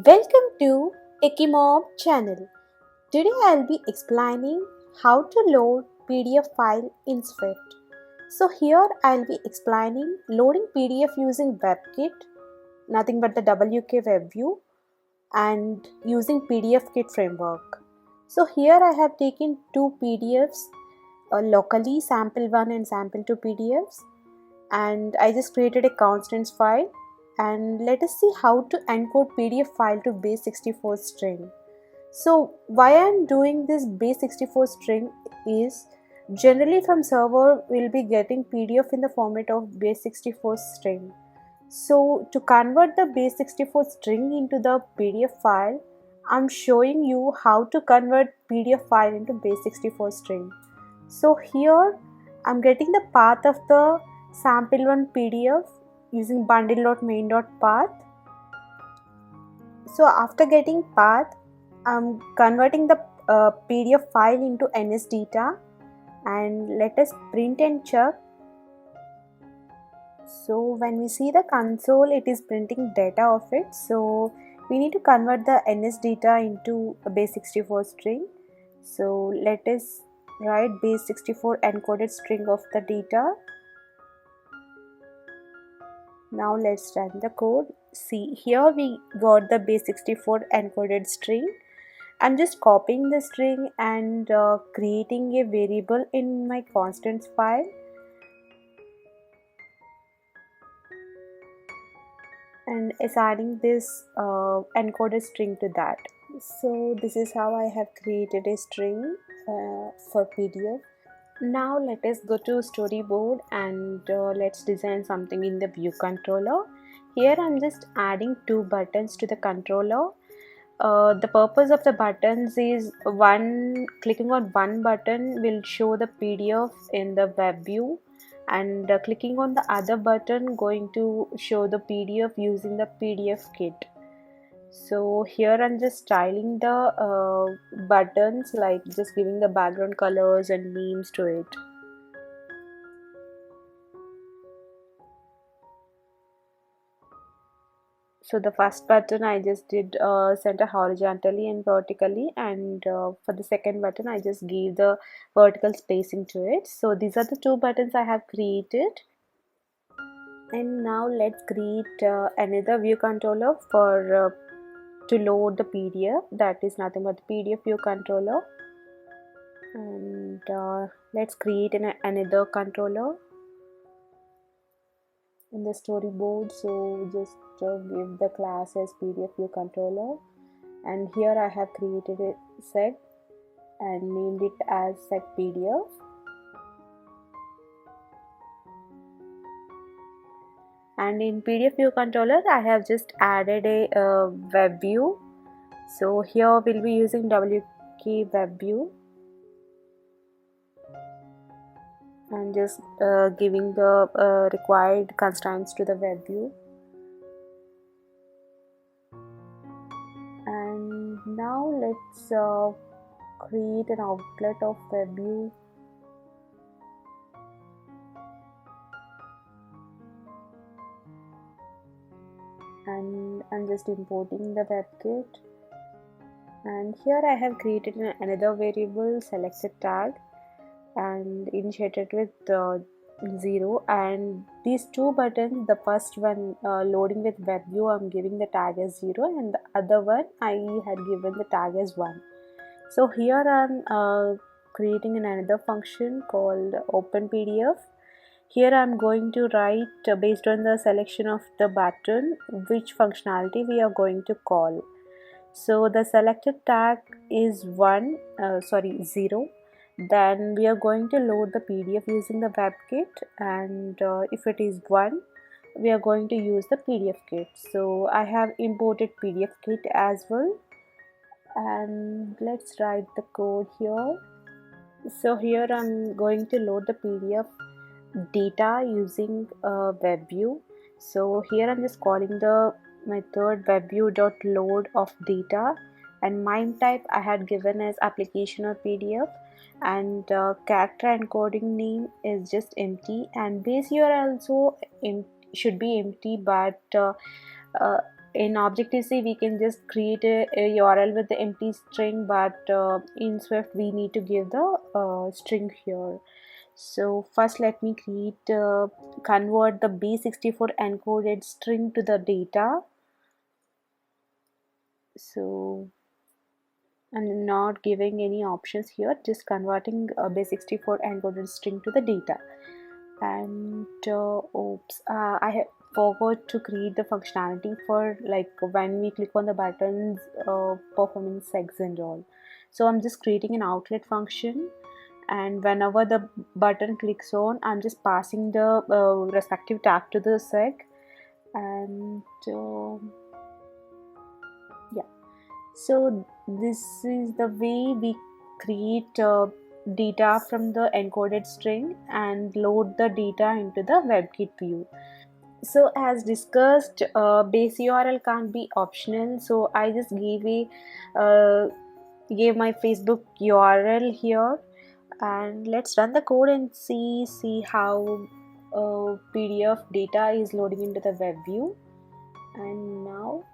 Welcome to Ekimob channel. Today I'll be explaining how to load PDF file in Swift. So here I'll be explaining loading PDF using WebKit, nothing but the WK WebView, and using PDFKit framework. So here I have taken two PDFs locally, sample1 and sample2 PDFs, and I just created a constants file, and let us see how to encode PDF file to base64 string. So why I'm doing this base64 string is generally from server we'll be getting PDF in the format of base64 string. So to convert the base64 string into the PDF file, I'm showing you how to convert PDF file into base64 string. So here I'm getting the path of the sample1 PDF using bundle.main.path. So after getting path, I'm converting the PDF file into NSData, and let us print and check. So when we see the console, it is printing data of it. So we need to convert the NSData into a base64 string. So let us write base64 encoded string of the data. Now let's run the code. See, here we got the base64 encoded string. I'm just copying the string and creating a variable in my constants file, and assigning this encoded string to that. So this is how I have created a string for PDF. Now let us go to storyboard and let's design something in the view controller. Here I'm just adding two buttons to the controller. The purpose of the buttons is clicking on one button will show the PDF in the web view, and clicking on the other button going to show the PDF using the PDF kit. So here I'm just styling the buttons, like just giving the background colors and memes to it. So the first button I just did center horizontally and vertically, and for the second button I just gave the vertical spacing to it. So these are the two buttons I have created. And now let's create another view controller for to load the PDF. That is nothing but the PDF view controller. And let's create another controller in the storyboard. So just give the class as PDF view controller, and here I have created a set and named it as set PDF. And in PDF view controller I have just added a web view. So here we'll be using WK web view, and just giving the required constraints to the web view. And now let's create an outlet of web view. And I'm just importing the WebKit, and here I have created another variable selected tag and initiated with 0, and these two buttons, the first one loading with WebView, I'm giving the tag as 0, and the other one I had given the tag as 1. So here I'm creating another function called OpenPDF. Here I'm going to write based on the selection of the button which functionality we are going to call. So the selected tag is 0. Then we are going to load the PDF using the WebKit, and if it is 1, we are going to use the PDF kit. So I have imported PDF kit as well, and let's write the code here. So here I'm going to load the PDF data using WebView. So here I'm just calling the method webview.load of data, and MIME type I had given as application or PDF, and character encoding name is just empty, and base URL also should be empty, but in Objective-C we can just create a URL with the empty string, but in Swift we need to give the string here. So first let me convert the base64 encoded string to the data. So I'm not giving any options here, just converting a base64 encoded string to the data. And I have forgot to create the functionality for like when we click on the buttons, performing segs and all. So I'm just creating an outlet function, and whenever the button clicks on, I'm just passing the respective tag to the seg. And yeah, so this is the way we create data from the encoded string and load the data into the WebKit view. So as discussed, base URL can't be optional, so I just gave my Facebook URL here, and let's run the code and see how PDF data is loading into the web view. And now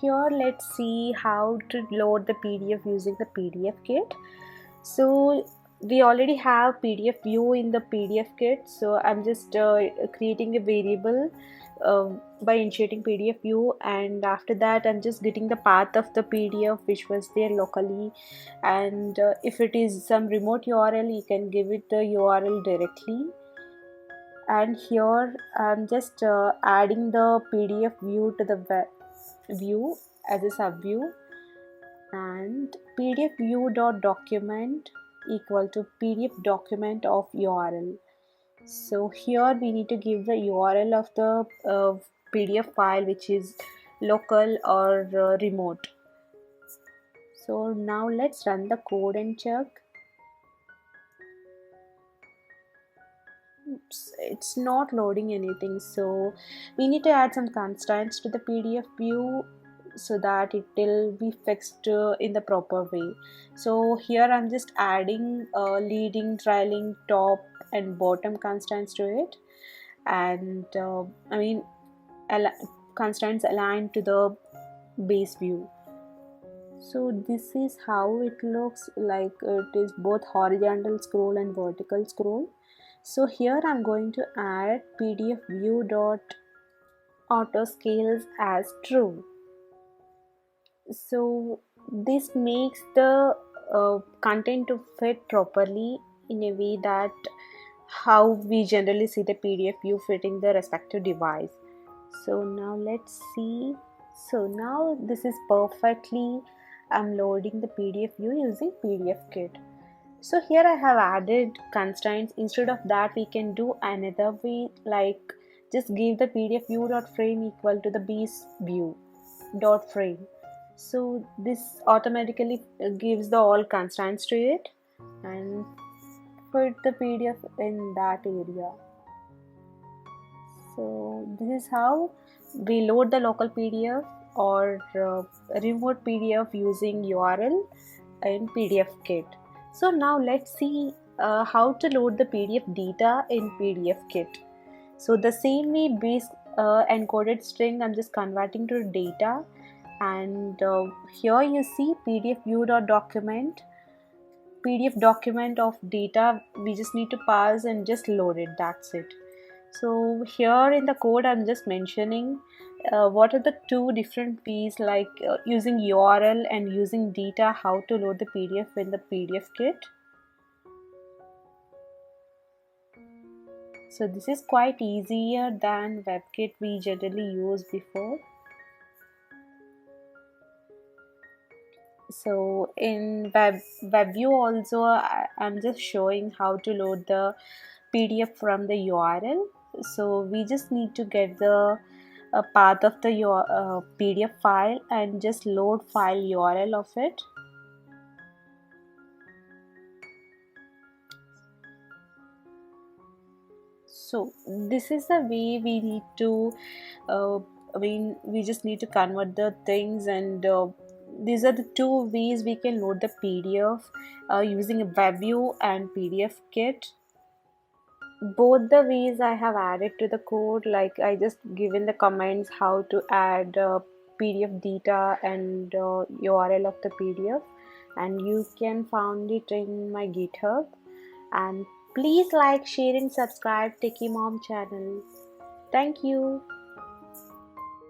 here let's see how to load the PDF using the PDF kit. So we already have PDF view in the PDF kit, so I'm just creating a variable by initiating PDF view, and after that I'm just getting the path of the PDF which was there locally, and if it is some remote URL you can give it the URL directly. And here I'm just adding the PDF view to the web view as a subview, and PDF view.document equal to PDF document of URL. So here we need to give the URL of the PDF file, which is local or remote. So now let's run the code and check. Oops, it's not loading anything, so we need to add some constraints to the PDF view so that it will be fixed in the proper way. So here I'm just adding leading, trailing, top and bottom constraints to it, and constraints aligned to the base view. So this is how it looks like. It is both horizontal scroll and vertical scroll. So here I'm going to add PDF view dot auto scales as true. So this makes the content to fit properly in a way that how we generally see the PDF view fitting the respective device. So now let's see. So now this is perfectly, I'm loading the PDF view using PDF kit. So here I have added constraints. Instead of that we can do another way, like just give the PDF view dot frame equal to the base view dot frame. So this automatically gives the all constraints to it and put the PDF in that area. So this is how we load the local PDF or remote PDF using URL in PDF kit. So now let's see how to load the PDF data in PDF kit. So the same way base encoded string I'm just converting to data, and here you see PDF view.document, PDF document of data. We just need to pass and just load it, that's it. So here in the code I'm just mentioning what are the two different ways, like using URL and using data, how to load the PDF in the PDF kit. So this is quite easier than WebKit we generally used before. So in WebView also I'm just showing how to load the PDF from the URL. So we just need to get the path of the PDF file and just load file URL of it. So this is the way we need to we just need to convert the things, and these are the two ways we can load the PDF using a WebView and PDF kit. both the ways I have added to the code, like I just given the comments how to add PDF data and URL of the PDF, and you can find it in my GitHub. And please like, share, and subscribe Techie Mom channel. Thank you.